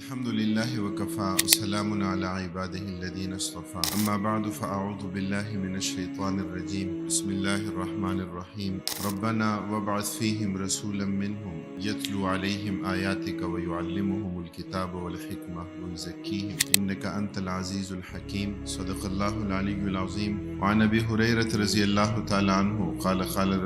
الحمد لله وكفى وسلام على عباده الذين اصطفى أما بعد فأعوذ بالله من الشيطان الرجيم بسم الله الرحمن الرحيم ربنا وابعث فيهم رسولا منهم يتلو عليهم آياتك ويعلمهم الكتاب والحكمة ويزكيهم إنك أنت العزيز الحكيم صدق الله العلي العظيم وعن أبي هريرة رضي الله تعالى عنه قال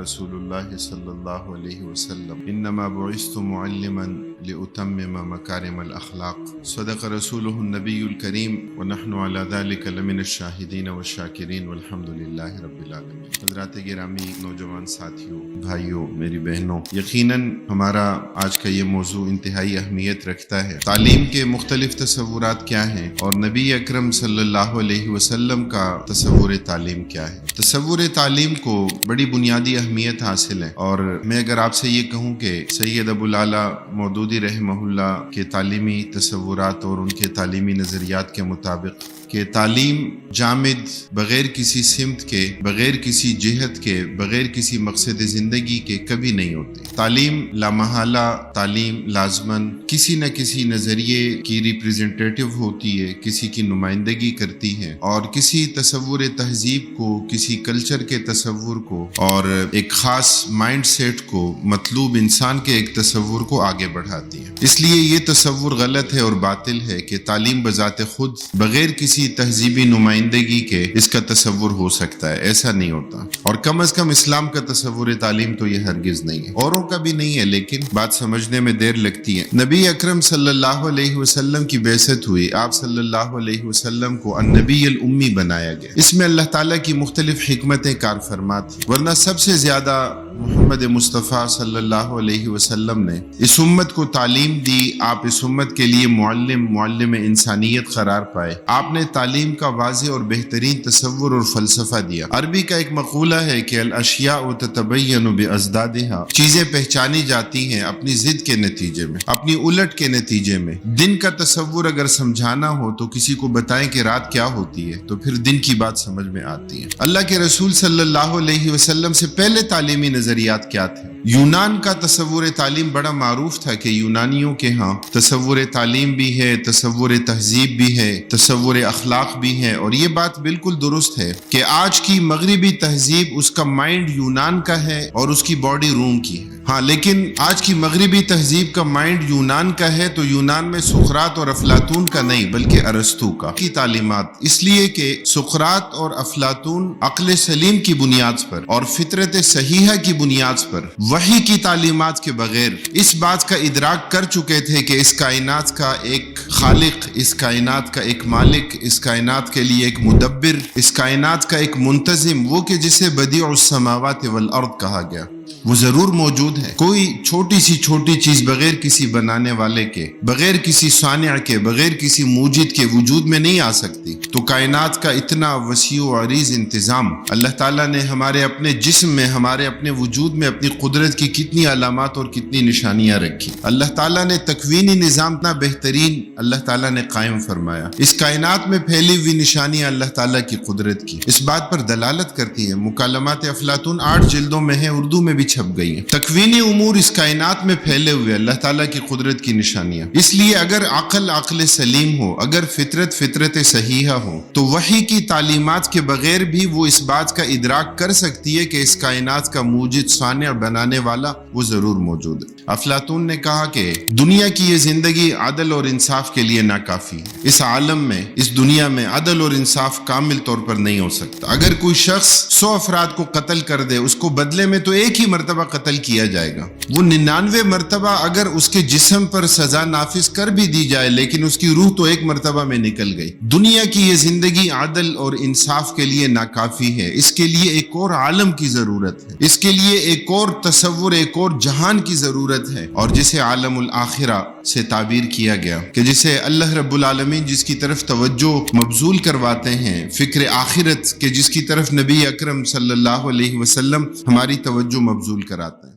رسول الله صلى الله عليه وسلم إنما بعثت معلما لأتمم مكارم الأخلاق صدق رسوله النبي الكريم ونحن على ذلك لمن الشاهدين والشاكرين والحمد لله رب العالمين۔ حضرات گرامی، نوجوان ساتھیوں، بھائیوں، میری بہنوں، یقیناً ہمارا آج کا یہ موضوع انتہائی اہمیت رکھتا ہے۔ تعلیم کے مختلف تصورات کیا ہیں اور نبی اکرم صلی اللہ علیہ وسلم کا تصور تعلیم کیا ہے۔ تصور تعلیم کو بڑی بنیادی اہمیت حاصل ہے، اور میں اگر آپ سے یہ کہوں کہ سید ابو الاعلیٰ مودودی رحمہ اللہ کے تعلیمی تصورات اور ان کے تعلیمی نظریات کے مطابق کہ تعلیم جامد، بغیر کسی سمت کے، بغیر کسی جہت کے، بغیر کسی مقصد زندگی کے کبھی نہیں ہوتی۔ تعلیم لامحالہ، تعلیم لازماً کسی نہ کسی نظریے کی ریپریزنٹیٹیو ہوتی ہے، کسی کی نمائندگی کرتی ہے، اور کسی تصور تہذیب کو، کسی کلچر کے تصور کو، اور ایک خاص مائنڈ سیٹ کو، مطلوب انسان کے ایک تصور کو آگے بڑھاتی ہے۔ اس لیے یہ تصور غلط ہے اور باطل ہے کہ تعلیم بذات خود بغیر کسی تہذیبی نمائندگی کے اس کا تصور ہو سکتا ہے۔ ایسا نہیں ہوتا، اور کم از کم اسلام کا تصور تعلیم تو یہ ہرگز نہیں ہے، اوروں کا بھی نہیں ہے، لیکن بات سمجھنے میں دیر لگتی ہے۔ نبی اکرم صلی اللہ علیہ وسلم کی بعثت ہوئی، آپ صلی اللہ علیہ وسلم کو النبی الامی بنایا گیا۔ اس میں اللہ تعالیٰ کی مختلف حکمتیں کار فرما تھیں، ورنہ سب سے زیادہ محمد مصطفیٰ صلی اللہ علیہ وسلم نے اس امت کو تعلیم دی۔ آپ اس امت کے لیے معلم انسانیت قرار پائے۔ آپ نے تعلیم کا واضح اور بہترین تصور اور فلسفہ دیا۔ عربی کا ایک مقولہ ہے کہ الاشیاء تتبین بازدادها، چیزیں پہچانی جاتی ہیں اپنی ضد کے نتیجے میں، اپنی الٹ کے نتیجے میں۔ دن کا تصور اگر سمجھانا ہو تو کسی کو بتائیں کہ رات کیا ہوتی ہے، تو پھر دن کی بات سمجھ میں آتی ہے۔ اللہ کے رسول صلی اللہ علیہ وسلم سے پہلے تعلیمی نظریات کیا تھے؟ یونان کا تصور تعلیم بڑا معروف تھا کہ یونانیوں کے ہاں تصور تعلیم بھی ہے، تصور تہذیب بھی ہے، تصور اخلاق بھی ہے، اور یہ بات بالکل درست ہے کہ آج کی مغربی تہذیب، اس کا مائنڈ یونان کا ہے اور اس کی باڈی روم کی ہے۔ ہاں، لیکن آج کی مغربی تہذیب کا مائنڈ یونان کا ہے تو یونان میں سقراط اور افلاطون کا نہیں بلکہ ارسطو کا کی تعلیمات، اس لیے کہ سقراط اور افلاطون عقل سلیم کی بنیاد پر اور فطرت صحیحہ کی بنیاد پر وحی کی تعلیمات کے بغیر اس بات کا ادراک کر چکے تھے کہ اس کائنات کا ایک خالق، اس کائنات کا ایک مالک، اس کائنات کے لیے ایک مدبر، اس کائنات کا ایک منتظم، وہ کہ جسے بدیع السماوات والارض کہا گیا، وہ ضرور موجود ہے۔ کوئی چھوٹی سی چھوٹی چیز بغیر کسی بنانے والے کے، بغیر کسی صانع کے، بغیر کسی موجد کے وجود میں نہیں آ سکتی۔ تو کائنات کا اتنا وسیع و عریض انتظام، اللہ تعالیٰ نے ہمارے اپنے جسم میں، ہمارے اپنے وجود میں اپنی قدرت کی کتنی علامات اور کتنی نشانیاں رکھی۔ اللہ تعالیٰ نے تکوینی نظام اتنا بہترین اللہ تعالیٰ نے قائم فرمایا۔ اس کائنات میں پھیلی ہوئی نشانیاں اللہ تعالیٰ کی قدرت کی اس بات پر دلالت کرتی ہیں۔ مکالمات افلاطون 8 جلدوں میں ہیں، اردو میں بھی چھپ گئی ہیں۔ تکوینی امور اس کائنات میں پھیلے ہوئے اللہ تعالیٰ کی قدرت کی نشانیاں۔ اس لیے اگر عقل سلیم ہو، اگر فطرت صحیحہ ہو، تو وحی کی تعلیمات کے بغیر بھی وہ اس بات کا ادراک کر سکتی ہے کہ اس کائنات کا موجد، صانع، بنانے والا وہ ضرور موجود ہے۔ افلاطون نے کہا کہ دنیا کی یہ زندگی عدل اور انصاف کے لیے ناکافی ہے۔ اس عالم میں، اس دنیا میں عدل اور انصاف کامل طور پر نہیں ہو سکتا۔ اگر کوئی شخص 100 افراد کو قتل کر دے، اس کو بدلے میں تو ایک ہی مرتبہ قتل کیا جائے گا۔ وہ 99 مرتبہ اگر اس کے جسم پر سزا نافذ کر بھی دی جائے، لیکن اس کی روح تو ایک مرتبہ میں نکل گئی۔ دنیا کی یہ زندگی عدل اور انصاف کے لیے ناکافی ہے۔ اس کے لیے ایک اور عالم کی ضرورت ہے، اس کے لیے ایک اور تصور، ایک اور جہان کی ضرورت ہے، اور جسے عالم الآخرہ سے تعبیر کیا گیا، کہ جسے اللہ رب العالمین جس کی طرف توجہ مبذول کرواتے ہیں، فکر آخرت کے جس کی طرف نبی اکرم صلی اللہ علیہ وسلم ہماری توجہ مبذول کراتے ہیں۔